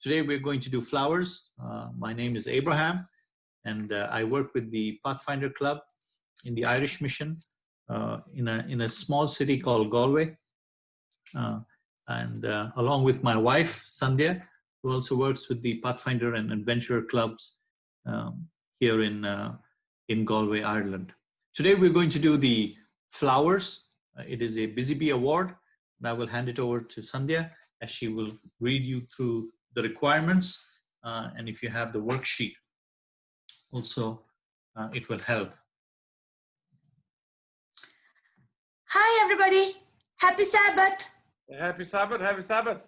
Today we're going to do flowers. My name is Abraham, and I work with the Pathfinder Club in the Irish Mission in a small city called Galway. Along with my wife, Sandhya, who also works with the Pathfinder and Adventurer clubs here in Galway, Ireland. Today we're going to do the flowers. It is a Busy Bee Award, and I will hand it over to Sandhya as she will read you through the requirements, and if you have the worksheet also, it will help. Hi everybody, happy Sabbath. Happy Sabbath, happy Sabbath.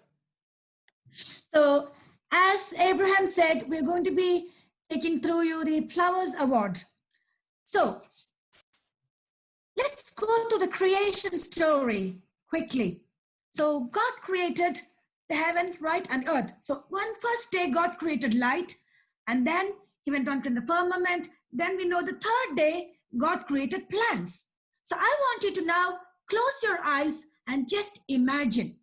So as Abraham said, we're going to be taking through you the Flowers Award. So let's go to the creation story quickly. So God created the heaven, right, and earth. So one first day God created light, and then he went on to the firmament. Then we know the third day God created plants. So I want you to now close your eyes and just imagine.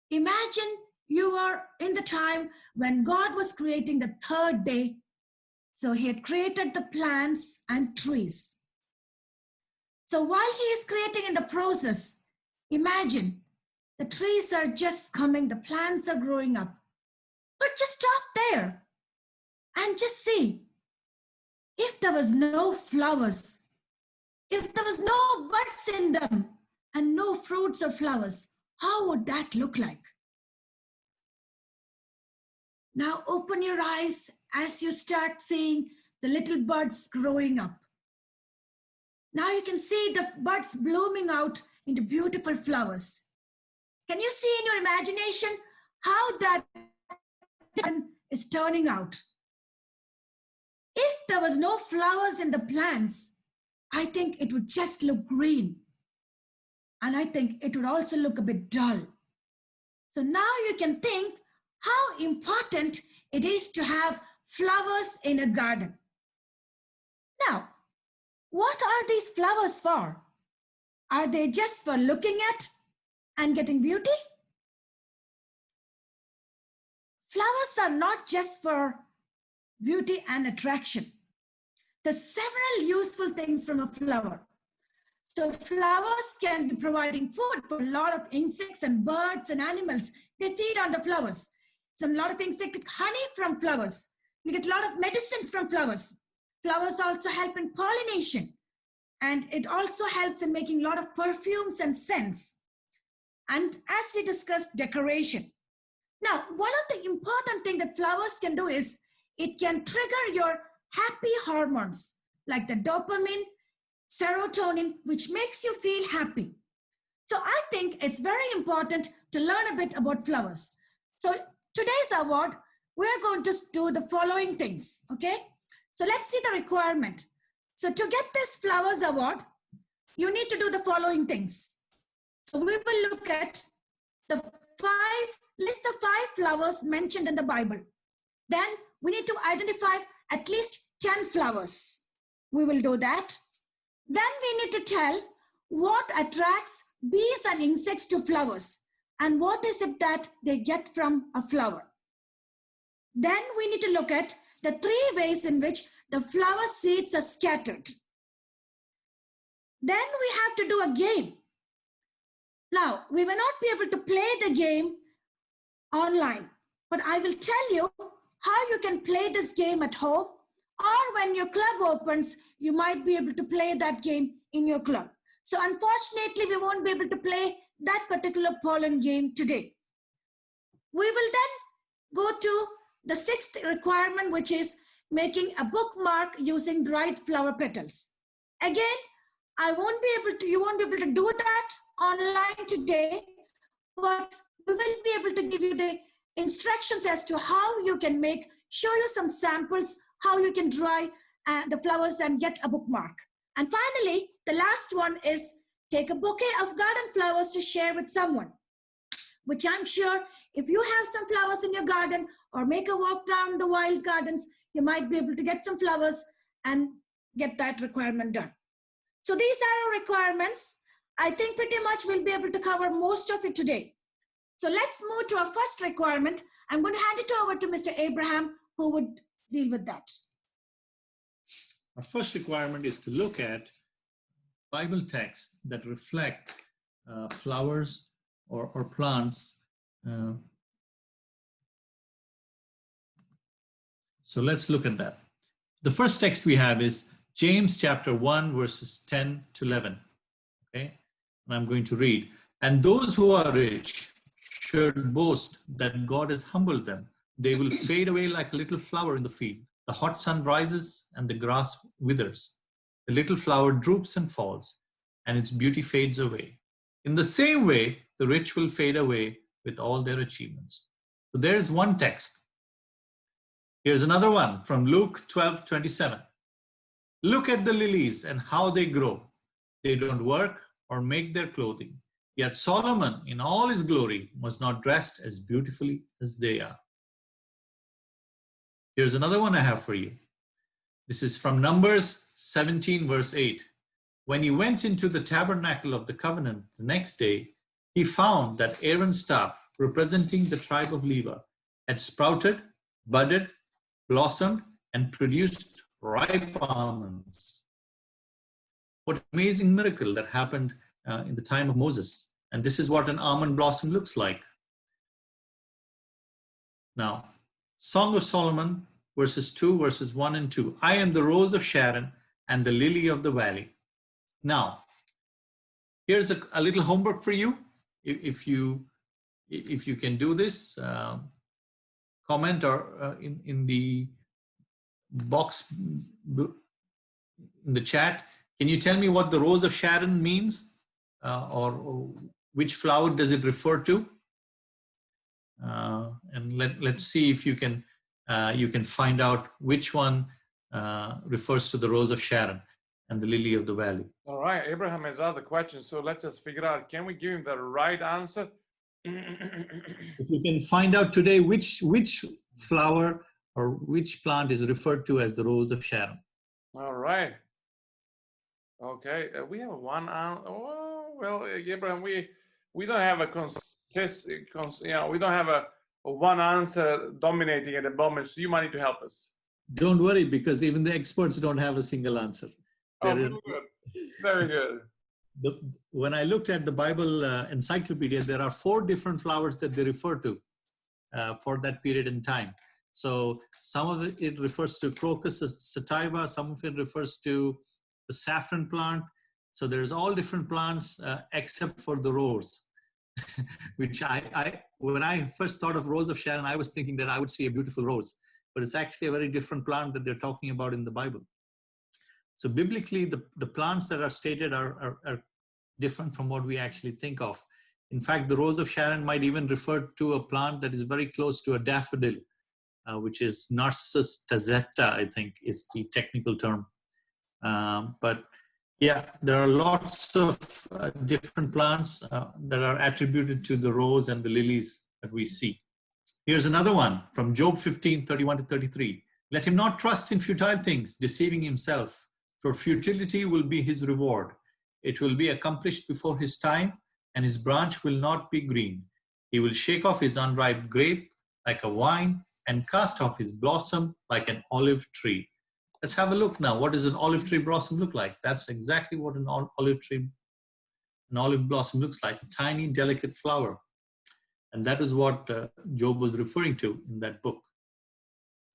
Imagine you are in the time when God was creating the third day. So he had created the plants and trees. So while he is creating in the process, imagine the trees are just coming, the plants are growing up. But just stop there and just see. If there was no flowers, if there was no buds in them and no fruits or flowers, how would that look like? Now open your eyes as you start seeing the little buds growing up. Now you can see the buds blooming out into beautiful flowers. Can you see in your imagination how that is turning out? If there was no flowers in the plants, I think it would just look green. And I think it would also look a bit dull. So now you can think how important it is to have flowers in a garden. Now, what are these flowers for? Are they just for looking at and getting beauty? Flowers are not just for beauty and attraction. There's several useful things from a flower. So flowers can be providing food for a lot of insects and birds and animals. They feed on the flowers. A lot of insects get honey from flowers. We get a lot of medicines from flowers. Flowers also help in pollination. And it also helps in making a lot of perfumes and scents. And as we discussed, decoration. Now, one of the important things that flowers can do is it can trigger your happy hormones like the dopamine, serotonin, which makes you feel happy. So I think it's very important to learn a bit about flowers. So today's award, we're going to do the following things, okay? So let's see the requirement. So to get this Flowers Award, you need to do the following things. So we will look at the list of 5 flowers mentioned in the Bible. Then we need to identify at least 10 flowers. We will do that. Then we need to tell what attracts bees and insects to flowers and what is it that they get from a flower. Then we need to look at the 3 ways in which the flower seeds are scattered. Then we have to do a game. Now, we may not be able to play the game online, but I will tell you how you can play this game at home, or when your club opens, you might be able to play that game in your club. So unfortunately, we won't be able to play that particular pollen game today. We will then go to the 6th requirement, which is making a bookmark using dried flower petals. Again, you won't be able to do that online today, but we will be able to give you the instructions as to how you can show you some samples, how you can dry the flowers and get a bookmark. And finally, the last one is take a bouquet of garden flowers to share with someone, which I'm sure if you have some flowers in your garden or make a walk down the wild gardens, you might be able to get some flowers and get that requirement done. So these are our requirements. I think pretty much we'll be able to cover most of it today. So let's move to our first requirement. I'm going to hand it over to Mr. Abraham, who would deal with that. Our first requirement is to look at Bible texts that reflect flowers or plants. So let's look at that. The first text we have is James chapter 1, verses 10 to 11. Okay, and I'm going to read. And those who are rich should boast that God has humbled them. They will fade away like a little flower in the field. The hot sun rises and the grass withers. The little flower droops and falls, and its beauty fades away. In the same way, the rich will fade away with all their achievements. So there's one text. Here's another one from Luke 12:27. Look at the lilies and how they grow. They don't work or make their clothing. Yet Solomon, in all his glory, was not dressed as beautifully as they are. Here's another one I have for you. This is from Numbers 17, verse 8. When he went into the tabernacle of the covenant the next day, he found that Aaron's staff, representing the tribe of Levi, had sprouted, budded, blossomed, and produced ripe almonds. What an amazing miracle that happened in the time of Moses. And this is what an almond blossom looks like. Now, Song of Solomon, verses 2, verses 1 and 2. I am the rose of Sharon and the lily of the valley. Now, here's a little homework for you. If you can do this, comment or in the box in the chat. Can you tell me what the rose of Sharon means, or which flower does it refer to? And let's see if you can find out which one refers to the rose of Sharon and the lily of the valley. All right, Abraham has asked the question, so let's just figure out, can we give him the right answer? If you can find out today which flower or which plant is referred to as the rose of Sharon. All right. Okay, we have one. Well, Abraham, we don't have a we don't have a one answer dominating at the moment, so you might need to help us. Don't worry, because even the experts don't have a single answer. Very good. Very good. When I looked at the Bible encyclopedia, there are 4 different flowers that they refer to for that period in time. So some of it refers to crocus sativa, some of it refers to the saffron plant. So there's all different plants except for the rose, which when I first thought of rose of Sharon, I was thinking that I would see a beautiful rose, but it's actually a very different plant that they're talking about in the Bible. So biblically, the plants that are stated are different from what we actually think of. In fact, the rose of Sharon might even refer to a plant that is very close to a daffodil, which is Narcissus tazetta, I think is the technical term. But yeah, there are lots of different plants that are attributed to the rose and the lilies that we see. Here's another one from Job 15:31 to 33. Let him not trust in futile things, deceiving himself, for futility will be his reward. It will be accomplished before his time, and his branch will not be green. He will shake off his unripe grape like a vine, and cast off his blossom like an olive tree. Let's have a look now. What does an olive tree blossom look like? That's exactly what an olive blossom looks like, a tiny, delicate flower. And that is what Job was referring to in that book.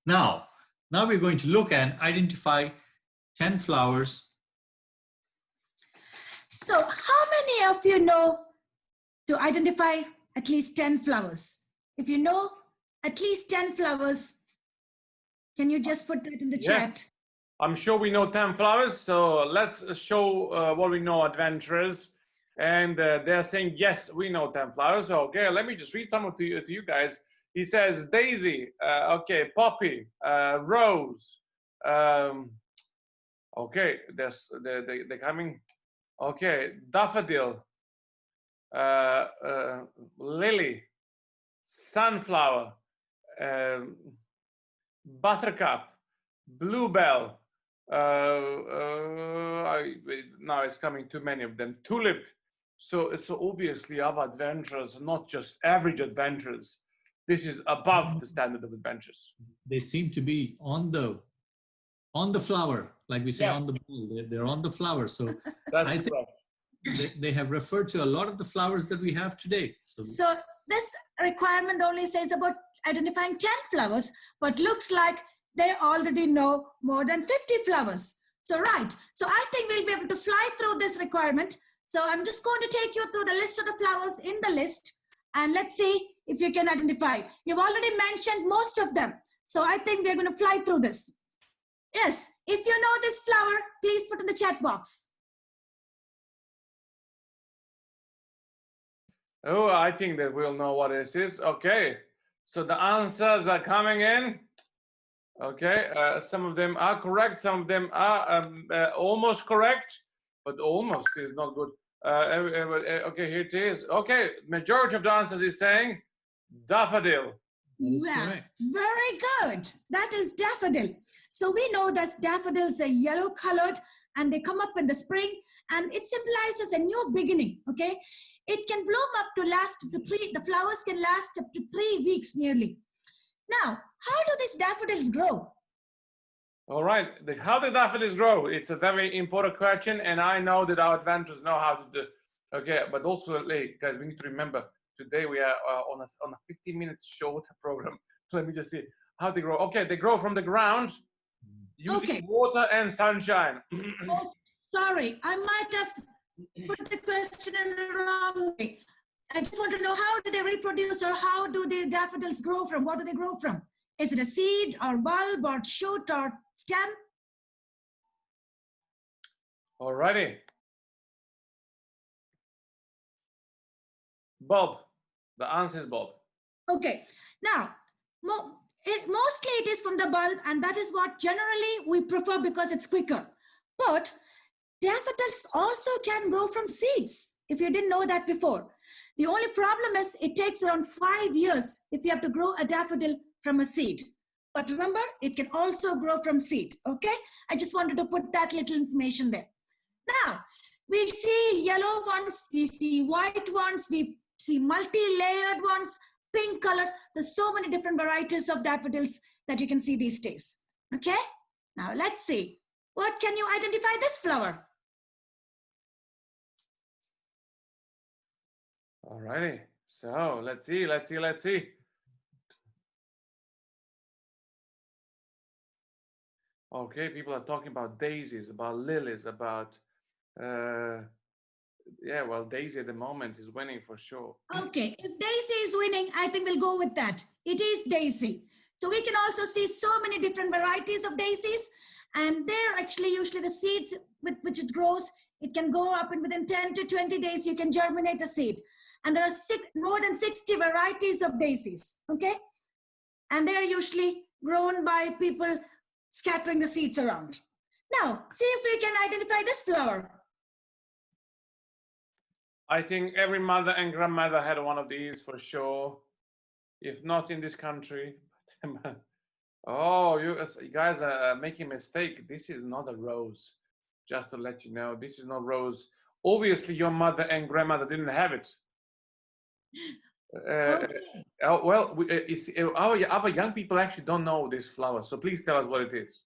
Now we're going to look and identify 10 flowers. So how many of you know to identify at least 10 flowers? If you know at least 10 flowers, can you just put that in the chat? I'm sure we know 10 flowers, so let's show what we know, adventurers. And they're saying, yes, we know 10 flowers. Okay, let me just read some of to you guys. He says daisy, okay, poppy, rose. Okay, they're coming. Okay, daffodil, lily, sunflower, buttercup, bluebell. Now it's coming too many of them. Tulip. So obviously our adventurers are not just average adventurers. this is above the standard of adventures. They seem to be on the flower, like we say, Yeah. on the ball. They're on the flower. So That's I think correct. they have referred to a lot of the flowers that we have today. So this requirement only says about identifying 10 flowers, but looks like they already know more than 50 flowers. So right, so I think we'll be able to fly through this requirement. So I'm just going to take you through the list of the flowers in the list, and let's see if you can identify. You've already mentioned most of them. So I think we're going to fly through this. Yes, if you know this flower, please put in the chat box. Oh, I think that we'll know what this is. Okay, so the answers are coming in. Okay, some of them are correct, some of them are almost correct, but almost is not good. Okay, here it is. Okay, majority of the answers is saying daffodil. That is Well, correct. very good. That is daffodil. So we know that daffodils are yellow colored and they come up in the spring, and it symbolizes a new beginning. Okay, it can bloom up to last up to the flowers can last up to 3 weeks nearly. Now, how do these daffodils grow? All right, how do daffodils grow? It's a very important question, and I know that our adventurers know how to do. Okay, but also, guys, we need to remember today we are on a 15-minute short program. Let me just see how they grow. Okay, they grow from the ground using water and sunshine. Oh, sorry, I might have put the question in the wrong way. I just want to know, how do they reproduce, or how do the daffodils grow from? What do they grow from? Is it a seed or bulb or shoot or stem? Alrighty. Bulb. The answer is bulb. Okay. Now, mostly it is from the bulb, and that is what generally we prefer because it's quicker. But daffodils also can grow from seeds, if you didn't know that before. The only problem is it takes around 5 years if you have to grow a daffodil from a seed. But remember, it can also grow from seed, okay? I just wanted to put that little information there. Now, we see yellow ones, we see white ones, we see multi-layered ones, pink color. There's so many different varieties of daffodils that you can see these days, okay? Now, let's see. What can you identify this flower? Alrighty. So let's see. Okay, people are talking about daisies, about lilies, about yeah, well, daisy at the moment is winning for sure. Okay, if daisy is winning, I think we'll go with that. It is daisy. So we can also see so many different varieties of daisies, and they're actually usually the seeds with which it grows. It can go up, and within 10 to 20 days, you can germinate a seed. And there are more than 60 varieties of daisies, okay? And they're usually grown by people scattering the seeds around. Now, see if we can identify this flower. I think every mother and grandmother had one of these for sure, if not in this country. Oh, you guys are making a mistake. This is not a rose. Just to let you know, this is not rose. Obviously, your mother and grandmother didn't have it. Okay. Well, our young people actually don't know this flower, so please tell us what it is.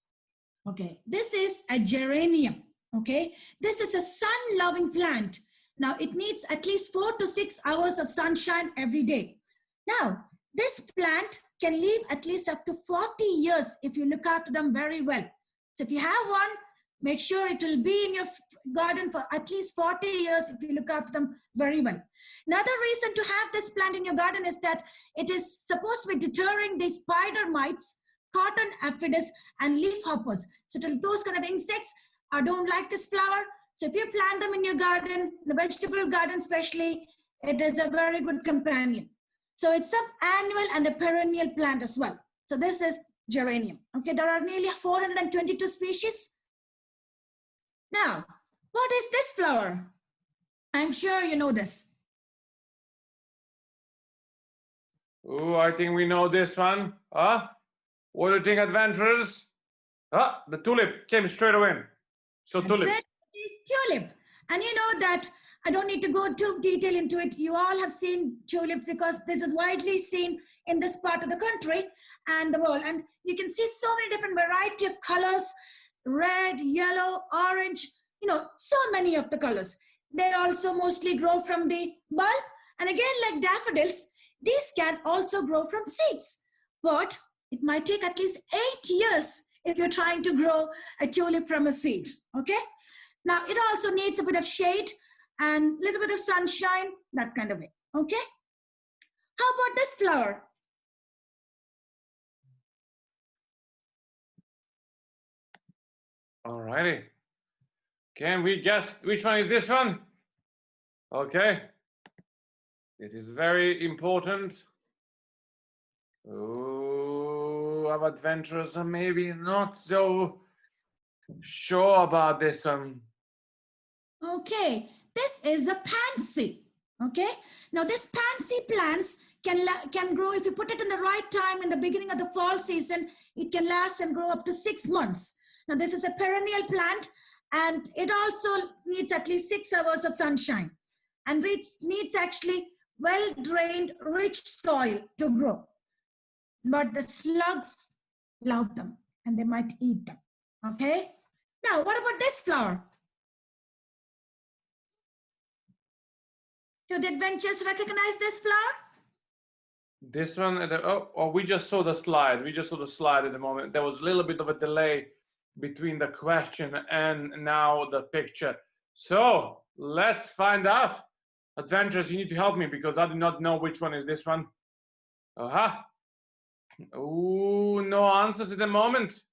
Okay, this is a geranium, okay? This is a sun-loving plant. Now, it needs at least 4 to 6 hours of sunshine every day. Now, this plant can live at least up to 40 years if you look after them very well. So if you have one, make sure it will be in your garden for at least 40 years if you look after them very well. Another reason to have this plant in your garden is that it is supposed to be deterring the spider mites, cotton aphids, and leaf hoppers. So those kind of insects don't like this flower. So if you plant them in your garden, the vegetable garden especially, it is a very good companion. So it's an annual and a perennial plant as well. So this is geranium. Okay, there are nearly 422 species. Now, what is this flower? I'm sure you know this. Oh, I think we know this one. Huh? What do you think, adventurers? Ah, the tulip came straight away. So tulip. It is tulip. And you know that I don't need to go too detail into it. You all have seen tulips because this is widely seen in this part of the country and the world. And you can see so many different variety of colors, red, yellow, orange, so many of the colors. They also mostly grow from the bulb. And again, like daffodils, these can also grow from seeds. But it might take at least 8 years if you're trying to grow a tulip from a seed, okay? Now, it also needs a bit of shade and a little bit of sunshine, that kind of way, okay? How about this flower? All righty. Can we guess which one is this one? Okay. It is very important. Oh, our adventurers are maybe not so sure about this one. Okay, this is a pansy, okay? Now, this pansy plants can grow, if you put it in the right time in the beginning of the fall season, it can last and grow up to 6 months. Now, this is a perennial plant, and it also needs at least 6 hours of sunshine, and needs actually well-drained, rich soil to grow. But the slugs love them, and they might eat them, okay? Now, what about this flower? Do the adventurers recognize this flower? This one, oh, we just saw the slide. We just saw the slide at the moment. There was a little bit of a delay between the question and now the picture. So let's find out. Adventurers, you need to help me because I do not know which one is this one. Aha. Oh, no answers at the moment.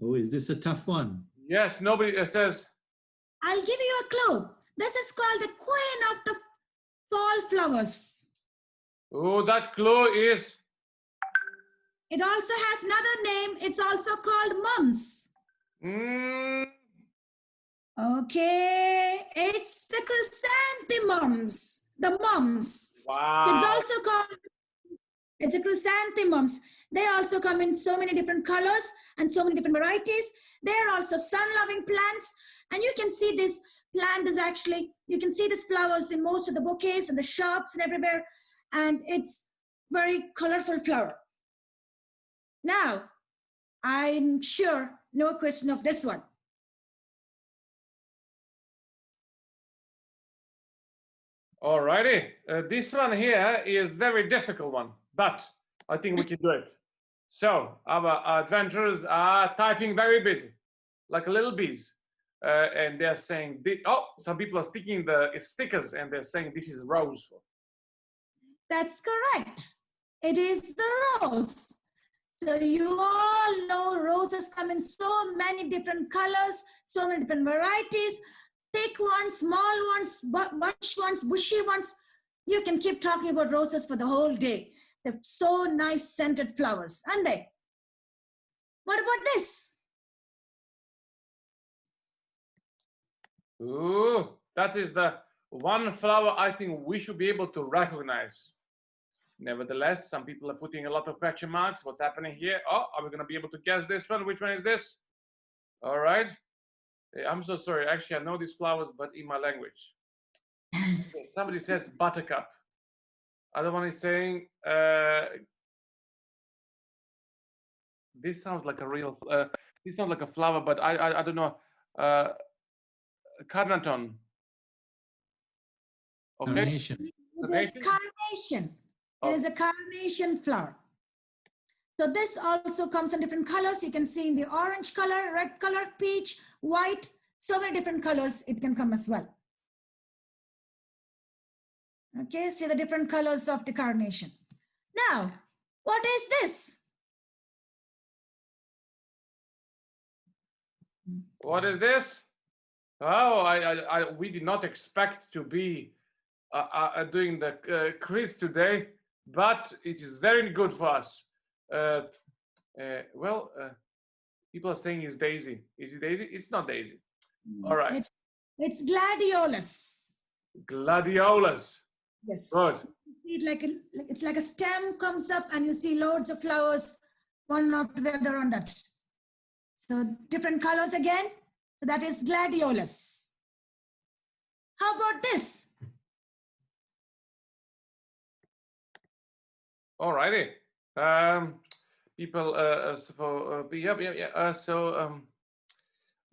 Oh, is this a tough one? Yes, nobody says. I'll give you a clue. This is called the queen of the fall flowers. Oh, that clue is. It also has another name. It's also called mums. Okay, it's the chrysanthemums. The mums. Wow. So it's also called, it's a chrysanthemums. They also come in so many different colors and so many different varieties. They're also sun-loving plants. And you can see this plant is actually, you can see these flowers in most of the bouquets and the shops and everywhere. And it's very colorful flower. Now, I'm sure no question of this one. All righty. This one here is very difficult one, but I think we can do it. So our adventurers are typing very busy, like little bees. And they're saying, oh, some people are sticking the stickers and they're saying this is rose. That's correct. It is the rose. So you all know roses come in so many different colors, so many different varieties, thick ones, small ones, bunch ones, bushy ones. You can keep talking about roses for the whole day. They're so nice scented flowers, aren't they? What about this? Ooh, that is the one flower I think we should be able to recognize. Nevertheless, some people are putting a lot of question marks. What's happening here? Oh, are we going to be able to guess this one? Which one is this? All right. I'm so sorry. Actually, I know these flowers, but in my language. Okay, somebody says buttercup. Other one is saying, this sounds like a real, this sounds like a flower, but I don't know. Carnation. Okay. Carnation. It is carnation. It is a carnation flower. So this also comes in different colors. You can see in the orange color, red color, peach, white, so many different colors it can come as well. Okay, see the different colors of the carnation. Now, what is this? What is this? Oh, we did not expect to be doing the quiz today, but it is very good for us. People are saying it's Daisy. Is it Daisy? It's not Daisy. All right. It's Gladiolus. Gladiolus. Yes. Good. It's like a stem comes up and you see loads of flowers, one after the other on that. So different colors again. So that is Gladiolus. How about this? All righty. People,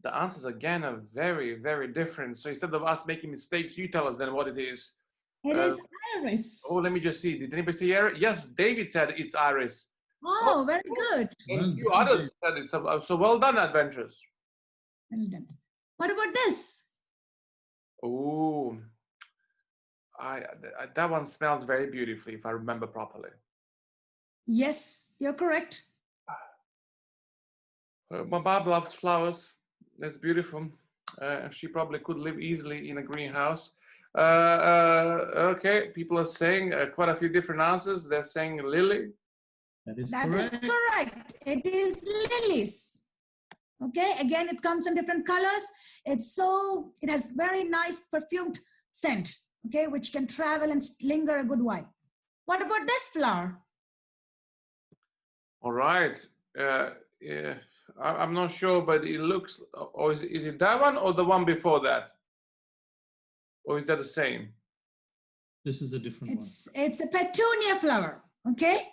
the answers again are very, very different. So instead of us making mistakes, you tell us then what it is. It is iris. Oh, let me just see. Did anybody say iris? Yes, David said it's iris. Oh, very good. And a few others said it's so well done, adventurers. Well done. What about this? Oh, that one smells very beautifully, if I remember properly. Yes, you're correct. My Bob loves flowers. That's beautiful. She probably could live easily in a greenhouse. Okay, people are saying quite a few different answers. They're saying lily. That is That correct. is correct. It is lilies. Okay, again, it comes in different colors. It has very nice perfumed scent, okay, which can travel and linger a good while. What about this flower? All right. Yeah, I'm not sure, but it looks, or is it that one or the one before that? Or is that the same? This is a different one. It's a petunia flower, okay?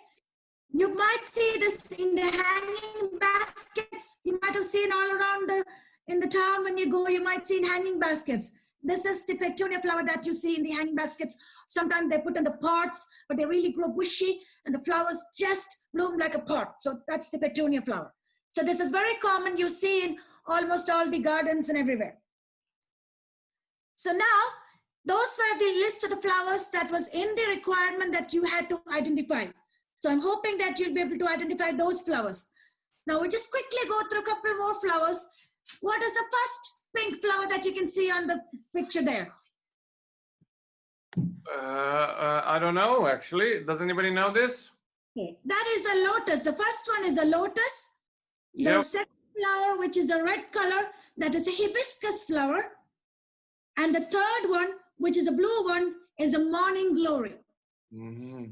You might see this in the hanging baskets. You might have seen all around in the town when you go, you might see in hanging baskets. This is the petunia flower that you see in the hanging baskets. Sometimes they put in the pots, but they really grow bushy and the flowers just bloom like a pot. So that's the petunia flower. So this is very common. You see in almost all the gardens and everywhere. So now, those were the list of the flowers that was in the requirement that you had to identify. So I'm hoping that you'll be able to identify those flowers. Now we'll just quickly go through a couple more flowers. What is the first pink flower that you can see on the picture there? I don't know, actually. Does anybody know this? Okay. That is a lotus. The first one is a lotus. The second flower, which is a red color, that is a hibiscus flower. And the third one, which is a blue one, is a morning glory. Mm-hmm.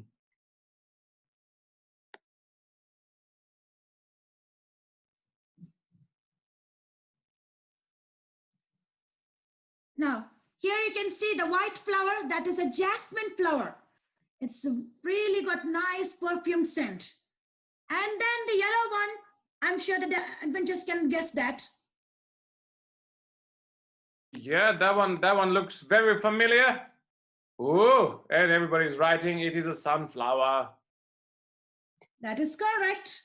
Now, here you can see the white flower, that is a jasmine flower. It's really got nice perfume scent. And then the yellow one, I'm sure that the adventurers can guess that. Yeah, that one looks very familiar. Oh, and everybody's writing it is a sunflower. That is correct.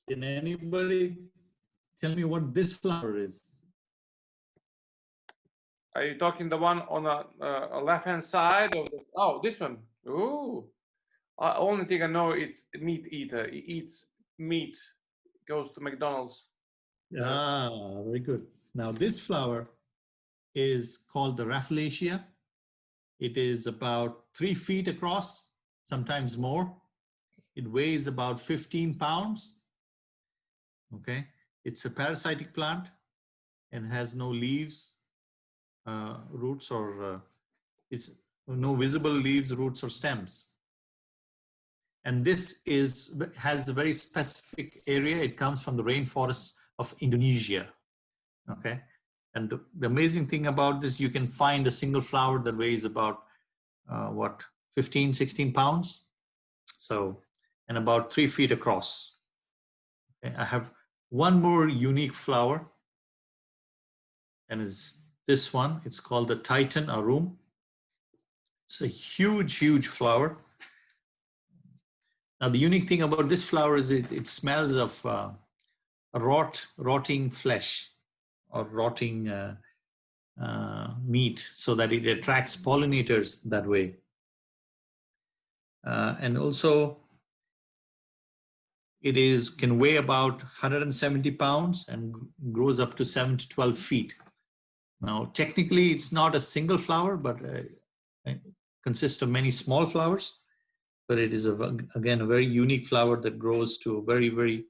Can anybody tell me what this flower is? Are you talking the one on the left-hand side of the? Oh, this one. Ooh. Only thing I know, it's meat eater. He eats meat. Goes to McDonald's. Ah, very good. Now this flower is called the Rafflesia. It is about 3 feet across, sometimes more. It weighs about 15 pounds. Okay, it's a parasitic plant and has no leaves, roots, or it's no visible leaves, roots, or stems. And this has a very specific area. It comes from the rainforests of Indonesia. Okay, and the amazing thing about this, you can find a single flower that weighs about 15, 16 pounds. So, and about 3 feet across. Okay, I have one more unique flower, and it's this one. It's called the Titan Arum. It's a huge, huge flower. Now, the unique thing about this flower is it smells of rotting flesh or rotting meat, so that it attracts pollinators that way. And also, it can weigh about 170 pounds and grows up to 7 to 12 feet. Now, technically, it's not a single flower, but it consists of many small flowers. But it is, again, a very unique flower that grows to a very, very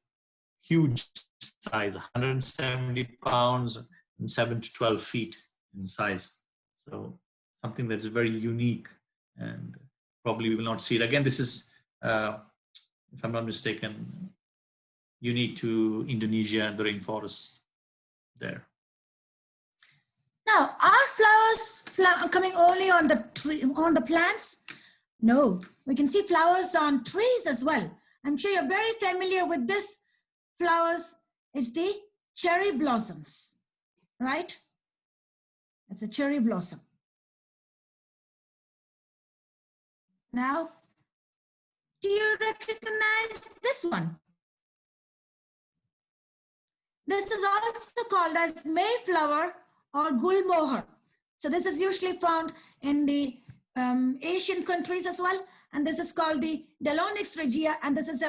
huge size, 170 pounds and 7 to 12 feet in size. So something that's very unique, and probably we will not see it. Again, this is, if I'm not mistaken, unique to Indonesia and the rainforest there. Now, are flowers coming only on the tree, on the plants? No, we can see flowers on trees as well. I'm sure you're very familiar with this flowers. It's the cherry blossoms, right? It's a cherry blossom. Now, do you recognize this one? This is also called as Mayflower or Gulmohar. So this is usually found in the Asian countries as well. And this is called the Delonix regia. And this is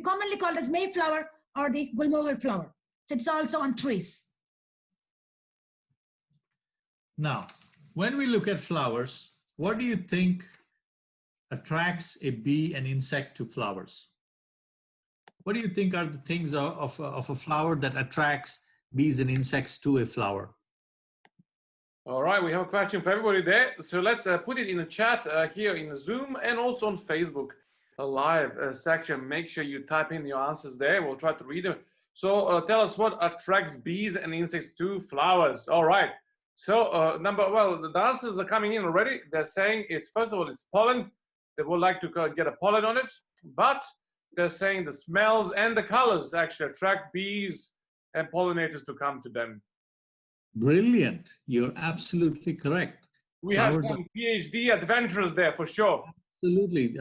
commonly called as Mayflower or the Gulmohar flower. So it's also on trees. Now, when we look at flowers, what do you think attracts a bee and insect to flowers? What do you think are the things of a flower that attracts bees and insects to a flower? All right, we have a question for everybody there. So let's put it in the chat here in Zoom and also on Facebook, a live section. Make sure you type in your answers there. We'll try to read them. So tell us what attracts bees and insects to flowers. All right. So the answers are coming in already. They're saying it's, first of all, it's pollen. They would like to get a pollen on it, but they're saying the smells and the colors actually attract bees and pollinators to come to them. Brilliant. You're absolutely correct. We have some PhD adventurers there for sure. Absolutely.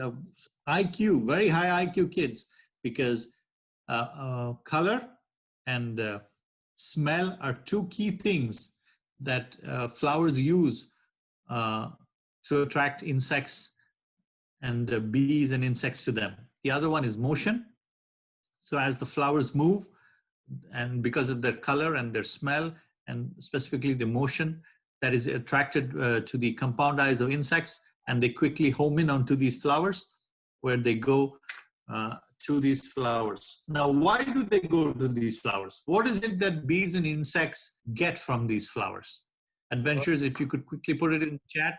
IQ, very high IQ kids, because color and smell are two key things that flowers use to attract insects and bees and insects to them. The other one is motion. So as the flowers move, and because of their color and their smell, and specifically the motion that is attracted to the compound eyes of insects, and they quickly home in onto these flowers where they go to these flowers. Now, why do they go to these flowers? What is it that bees and insects get from these flowers? Adventurers, if you could quickly put it in the chat.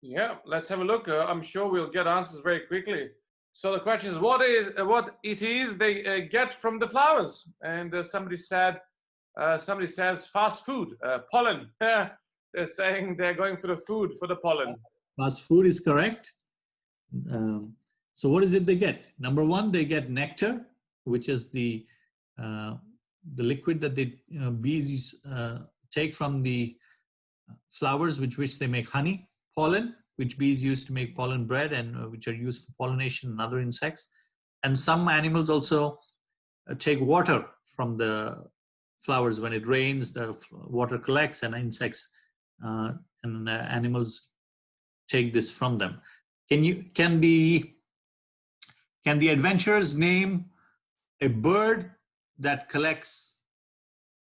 Yeah, let's have a look. I'm sure we'll get answers very quickly. So the question is, what it is they get from the flowers? And somebody says fast food, pollen. They're saying they're going for the food, for the pollen. Fast food is correct. So what is it they get? Number one, they get nectar, which is the liquid that the bees take from the flowers, which they make honey. Pollen, which bees use to make pollen bread, and which are used for pollination and other insects. And some animals also take water from the flowers. When it rains, the water collects, and insects and animals take this from them. Can the adventurers name a bird that collects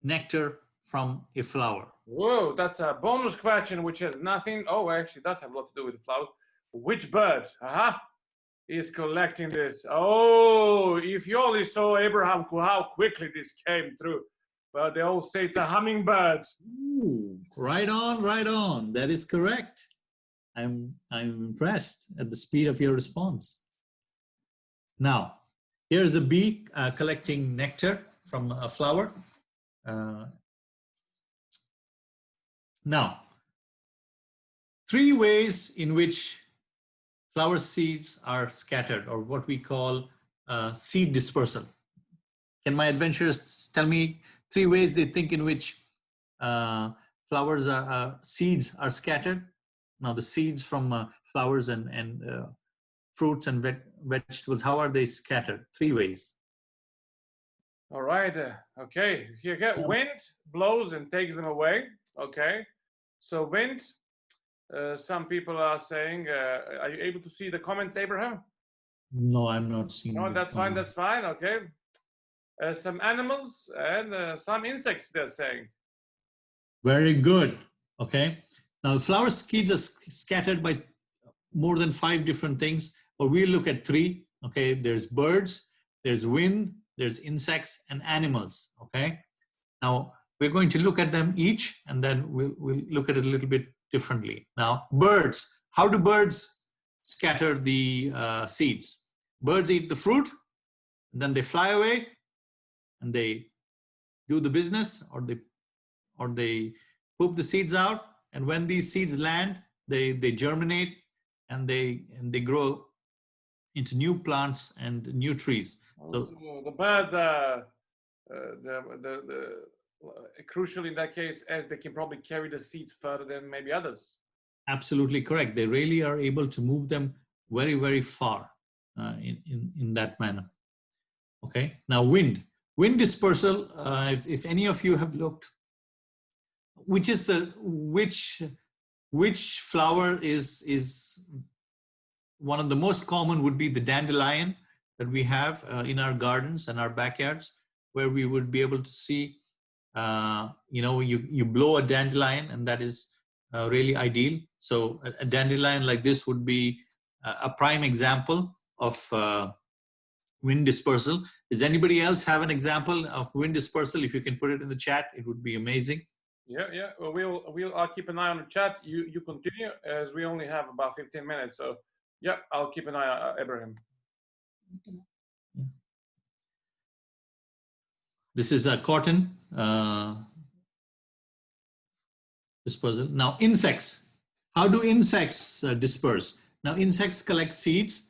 nectar from a flower? Whoa, that's a bonus question, which has nothing. Oh, actually, does have a lot to do with the flowers. Which bird is collecting this? Oh, if you only saw Abraham, how quickly this came through. Well, they all say it's a hummingbird. Ooh, right on, right on. That is correct. I'm impressed at the speed of your response. Now, here's a bee collecting nectar from a flower. Now, 3 ways in which flower seeds are scattered, or what we call seed dispersal. Can my adventurers tell me 3 ways they think in which seeds are scattered? Now, the seeds from flowers and fruits and vegetables, how are they scattered? 3 ways. All right. Okay. Here, wind blows and takes them away. Okay. So wind. Some people are saying, are you able to see the comments, Abraham? No, I'm not seeing. No, that's fine. That's fine. Okay. Some animals and some insects, they're saying. Very good. Okay. Now, flower seeds are scattered by more than 5 different things, but we look at 3. Okay. There's birds, there's wind, there's insects, and animals. Okay. Now, we're going to look at them each, and then we'll look at it a little bit differently. Now, birds. How do birds scatter the seeds? Birds eat the fruit, and then they fly away, and they do the business, or they poop the seeds out, and when these seeds land, they germinate, and they grow into new plants and new trees. So the birds are crucial in that case, as they can probably carry the seeds further than maybe others. absolutely correct. They really are able to move them very, very far in that manner. Okay. Now wind dispersal. If any of you have looked, which flower is one of the most common would be the dandelion that we have in our gardens and our backyards, where we would be able to see, you blow a dandelion, and that is really ideal. So a dandelion like this would be a prime example of wind dispersal. Does anybody else have an example of wind dispersal? If you can put it in the chat, it would be amazing. Yeah. Well, I'll keep an eye on the chat. You continue, as we only have about 15 minutes. So yeah, I'll keep an eye on Abraham. This is a cotton dispersal. Now insects. How do insects disperse? Now insects collect seeds,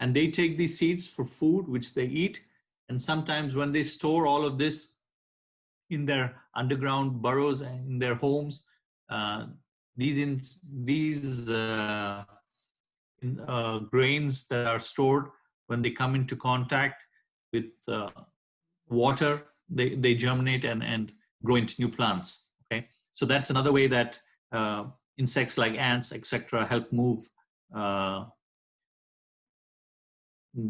and they take these seeds for food, which they eat. And sometimes when they store all of this in their underground burrows and in their homes, these grains that are stored, when they come into contact with water, they germinate and grow into new plants. Okay, so that's another way that insects like ants, etc., help move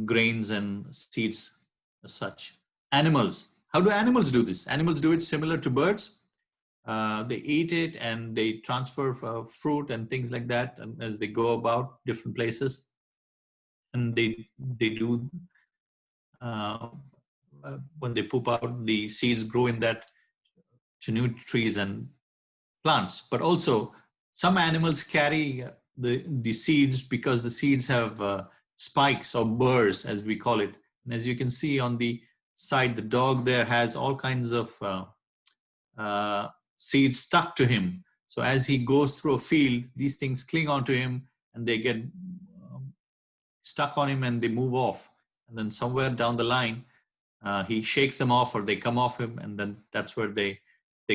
grains and seeds as such. Animals. How do animals do this? Animals do it similar to birds. They eat it and they transfer fruit and things like that, and as they go about different places, and they do when they poop out, the seeds grow in that to new trees and plants. But also some animals carry the seeds, because the seeds have spikes or burrs, as we call it. And as you can see on the side, the dog there has all kinds of seeds stuck to him. So as he goes through a field, these things cling onto him, and they get stuck on him, and they move off. And then somewhere down the line, he shakes them off, or they come off him, and then that's where they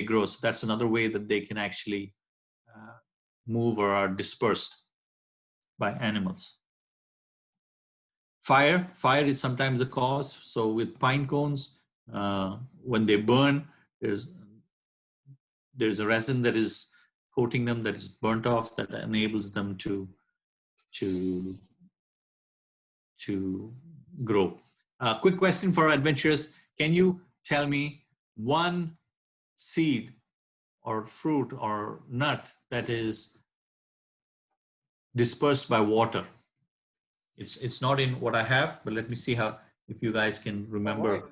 grow. So that's another way that they can actually move or are dispersed by animals. Fire is sometimes a cause. So with pine cones, when they burn, there's a resin that is coating them, that is burnt off, that enables them to grow. Quick question for our adventurers. Can you tell me one seed or fruit or nut that is dispersed by water? It's not in what I have, but let me see if you guys can remember.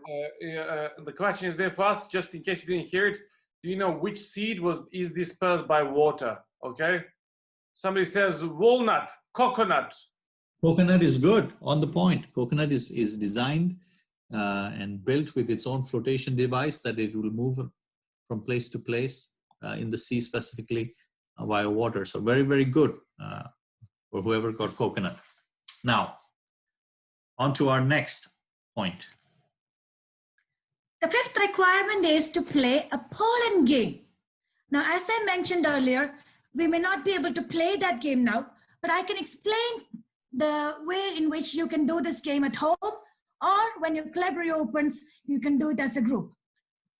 The question is there for us, just in case you didn't hear it. Do you know which seed is dispersed by water? Okay. Somebody says walnut, coconut. Coconut is good, on the point. Coconut is designed and built with its own flotation device, that it will move from place to place in the sea, specifically via water. So very, very good for whoever got coconut. Now, on to our next point. The fifth requirement is to play a pollen game. Now, as I mentioned earlier, we may not be able to play that game now, but I can explain the way in which you can do this game at home, or when your club reopens, you can do it as a group.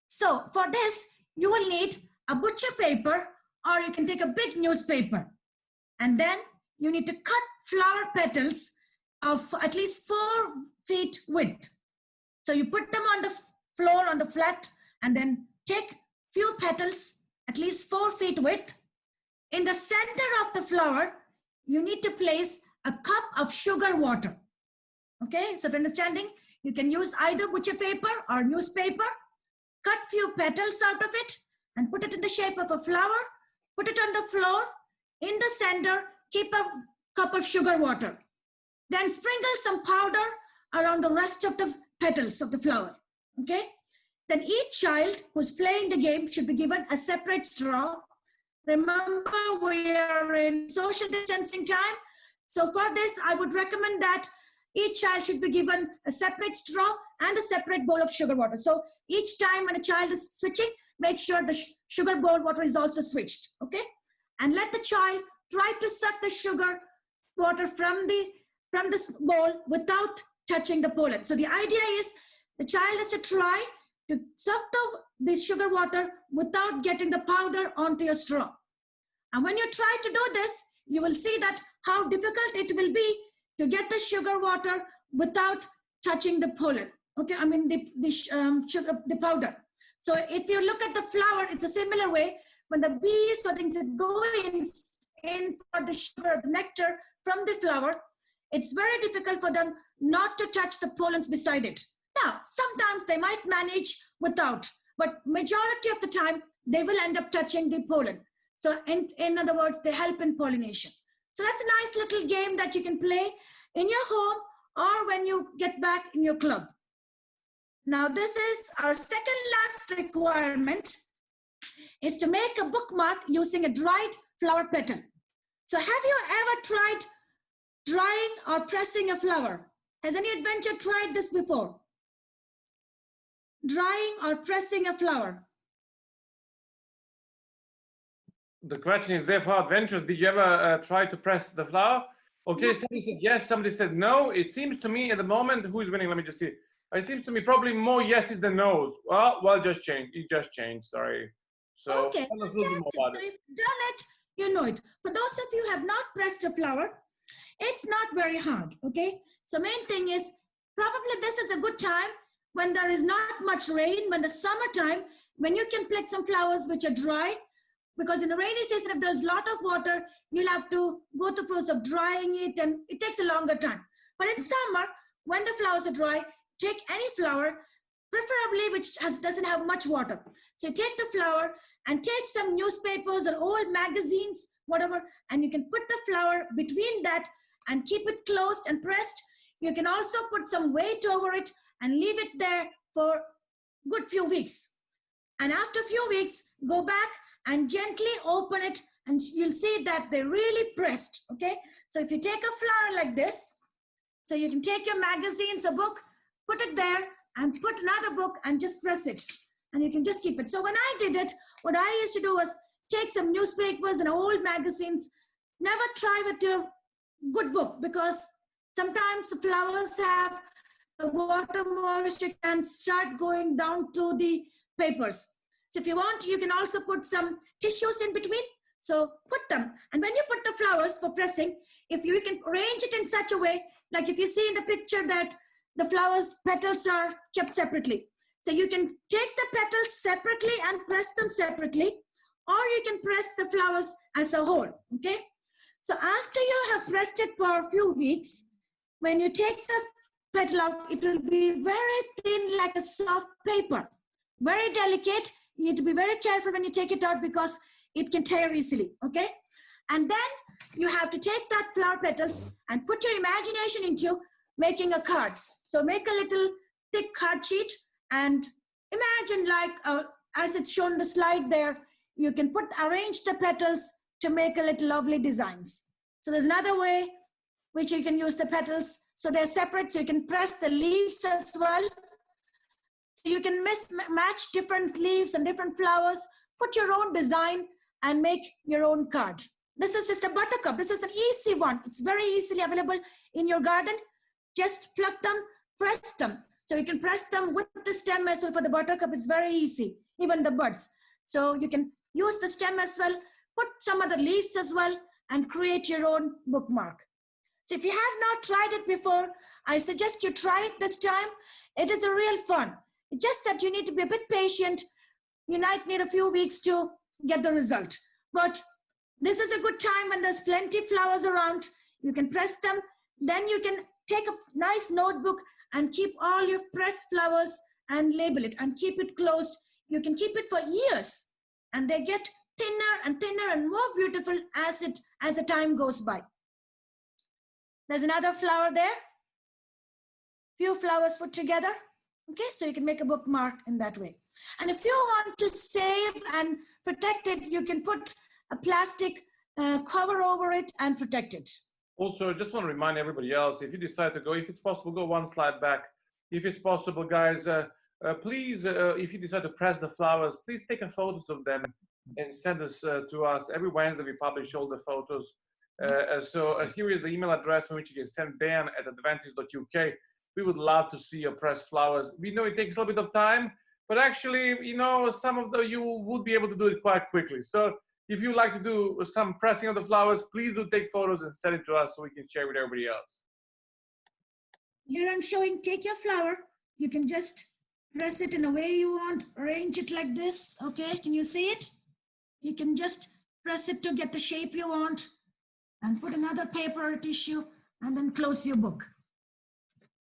So for this, you will need a butcher paper, or you can take a big newspaper. And then you need to cut flower petals of at least 4 feet width. So you put them on the floor, on the flat, and then take few petals, at least 4 feet width. In the center of the flower, you need to place a cup of sugar water. Okay, so for understanding, you can use either butcher paper or newspaper, cut few petals out of it, and put it in the shape of a flower, put it on the floor. In the center, keep a cup of sugar water. Then sprinkle some powder around the rest of the petals of the flower. Okay, then each child who's playing the game should be given a separate straw, Remember, we are in social distancing time. So for this, I would recommend that each child should be given a separate straw and a separate bowl of sugar water. So each time when a child is switching, make sure the sugar bowl water is also switched, okay? And let the child try to suck the sugar water from this bowl without touching the pollen. So the idea is the child has to try to suck the sugar water without getting the powder onto your straw. And when you try to do this, you will see that how difficult it will be to get the sugar water without touching the pollen. Okay, I mean the powder. So if you look at the flower, it's a similar way. When the bees or things go in for the sugar, the nectar from the flower, it's very difficult for them not to touch the pollens beside it. Now, sometimes they might manage without, but majority of the time, they will end up touching the pollen. So in other words, they help in pollination. So that's a nice little game that you can play in your home or when you get back in your club. Now, this is our second last requirement, is to make a bookmark using a dried flower petal. So have you ever tried drying or pressing a flower? Has any adventure tried this before? Drying or pressing a flower? The question is there for adventurers. Did you ever try to press the flower? Okay, no. Somebody said yes, somebody said no. It seems to me at the moment, who is winning? Let me just see. It seems to me probably more yeses than no's. Well, just changed. It just changed, sorry. So okay, tell us a little bit more about it. If you've done it, you know it. For those of you who have not pressed a flower, it's not very hard, okay? So main thing is, probably this is a good time when there is not much rain, when the summertime, when you can pluck some flowers which are dry, because in the rainy season, if there's a lot of water, you'll have to go through the process of drying it, and it takes a longer time. But in summer, when the flowers are dry, take any flower, preferably which doesn't have much water. So take the flower and take some newspapers or old magazines, whatever, and you can put the flower between that and keep it closed and pressed. You can also put some weight over it and leave it there for a good few weeks. And after a few weeks, go back and gently open it, and you'll see that they're really pressed, okay? So if you take a flower like this, so you can take your magazines or book, put it there, and put another book and just press it. And you can just keep it. So when I did it, what I used to do was take some newspapers and old magazines. Never try with your good book, because sometimes the flowers have the water moisture can start going down to the papers. So if you want, you can also put some tissues in between. So put them. And when you put the flowers for pressing, if you can arrange it in such a way, like if you see in the picture that the flowers, petals are kept separately. So you can take the petals separately and press them separately, or you can press the flowers as a whole, okay? So after you have pressed it for a few weeks, when you take the petal out, it will be very thin like a soft paper, very delicate. You need to be very careful when you take it out because it can tear easily, okay? And then you have to take that flower petals and put your imagination into making a card. So make a little thick card sheet and imagine like, as it's shown in the slide there, you can arrange the petals to make a little lovely designs. So there's another way which you can use the petals. So they're separate, so you can press the leaves as well. So you can match different leaves and different flowers, put your own design and make your own card. This is just a buttercup. This is an easy one. It's very easily available in your garden. Just pluck them, press them. So you can press them with the stem as well for the buttercup. It's very easy, even the buds. So you can use the stem as well, put some other leaves as well, and create your own bookmark. So if you have not tried it before, I suggest you try it this time. It is a real fun. It's just that you need to be a bit patient. You might need a few weeks to get the result. But this is a good time when there's plenty of flowers around. You can press them. Then you can take a nice notebook and keep all your pressed flowers and label it and keep it closed. You can keep it for years. And they get thinner and thinner and more beautiful as the time goes by. There's another flower there. Few flowers put together. Okay, so you can make a bookmark in that way. And if you want to save and protect it, you can put a plastic cover over it and protect it. Also, I just want to remind everybody else, if you decide to go, if it's possible, go one slide back. If it's possible, guys, please, if you decide to press the flowers, please take a photos of them and send us to us. Every Wednesday, we publish all the photos. So here is the email address from which you can send dan@advantage.uk. We would love to see your pressed flowers. We know it takes a little bit of time, but actually, you know, some of you would be able to do it quite quickly. So if you like to do some pressing of the flowers, please do take photos and send it to us so we can share with everybody else. Here I'm showing, take your flower. You can just press it in a way you want, arrange it like this. Okay, can you see it? You can just press it to get the shape you want and put another paper or tissue and then close your book.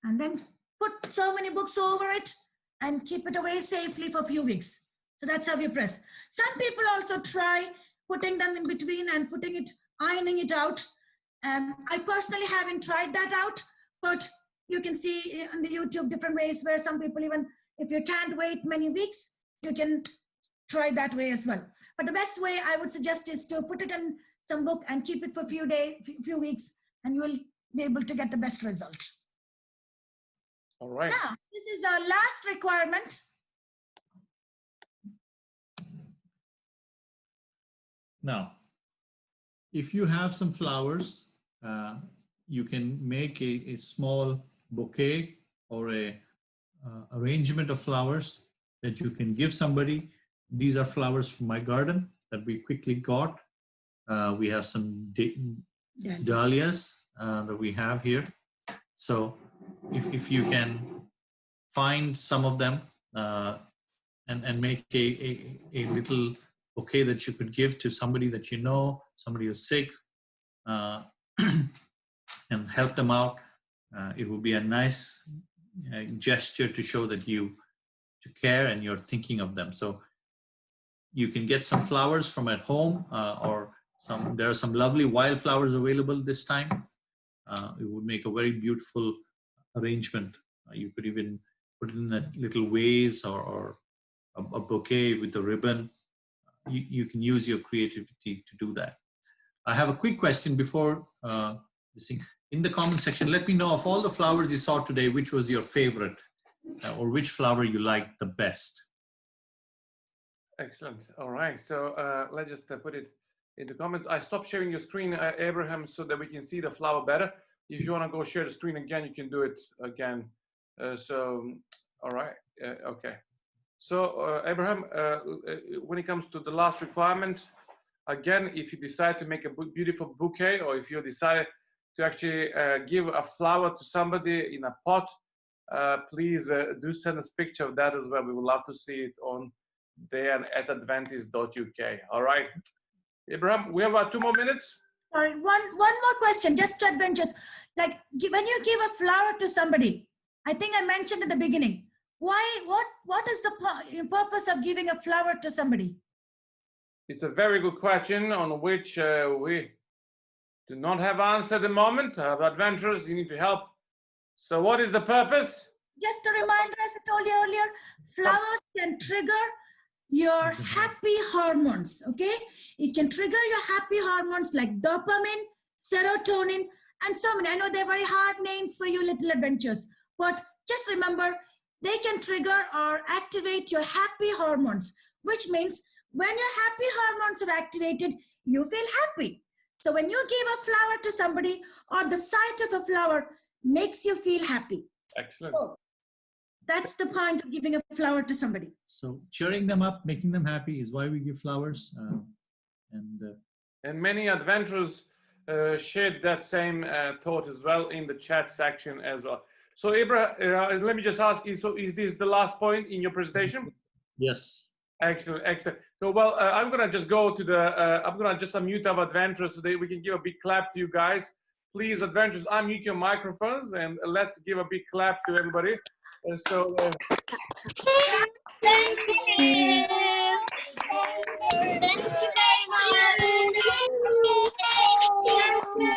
And then put so many books over it and keep it away safely for a few weeks. So that's how you press. Some people also try putting them in between and ironing it out. I personally haven't tried that out, but you can see on the YouTube different ways where some people, even if you can't wait many weeks, you can try that way as well. But the best way I would suggest is to put it in some book and keep it for a few weeks, and you will be able to get the best result. All right. Now, this is our last requirement. Now, if you have some flowers, you can make a small bouquet or a arrangement of flowers that you can give somebody. These are flowers from my garden that we quickly got. We have some dahlias that we have here. So if you can find some of them and make a little bouquet that you could give to somebody that you know, somebody who's sick, and help them out, it would be a nice gesture to show that you care and you're thinking of them. So you can get some flowers from at home, or there are some lovely wildflowers available this time. It would make a very beautiful arrangement. You could even put it in a little vase or a bouquet with a ribbon. You can use your creativity to do that. I have a quick question before this thing. In the comment section, let me know of all the flowers you saw today, which was your favorite, or which flower you liked the best. Excellent. All right. So let's just put it in the comments. I stopped sharing your screen, Abraham, so that we can see the flower better. If you want to go share the screen again, you can do it again. All right. Okay. So Abraham, when it comes to the last requirement, again, if you decide to make a beautiful bouquet, or if you decide to actually give a flower to somebody in a pot, please do send us a picture of that as well. We would love to see it on dan@advantage.uk. All right. Abraham, we have about 2 more minutes. Sorry, one more question, just to adventures. Like when you give a flower to somebody, I think I mentioned at the beginning, what is the purpose of giving a flower to somebody? It's a very good question on which we do not have answer at the moment. Adventurers, you need to help. So what is the purpose? Just a reminder, as I told you earlier, flowers can trigger your happy hormones, okay? It can trigger your happy hormones like dopamine, serotonin, and so many. I know they're very hard names for you little adventures, but just remember, they can trigger or activate your happy hormones, which means when your happy hormones are activated, you feel happy. So when you give a flower to somebody, or the sight of a flower makes you feel happy. Excellent. So that's the point of giving a flower to somebody. So cheering them up, making them happy is why we give flowers. And many adventurers shared that same thought as well in the chat section as well. So Abraham, let me just ask you, so is this the last point in your presentation? Yes. Excellent, excellent. So, well, I'm gonna just go to the, I'm gonna just unmute our adventurers so that we can give a big clap to you guys. Please, adventurers, unmute your microphones and let's give a big clap to everybody. And so, thank you. Thank you very much.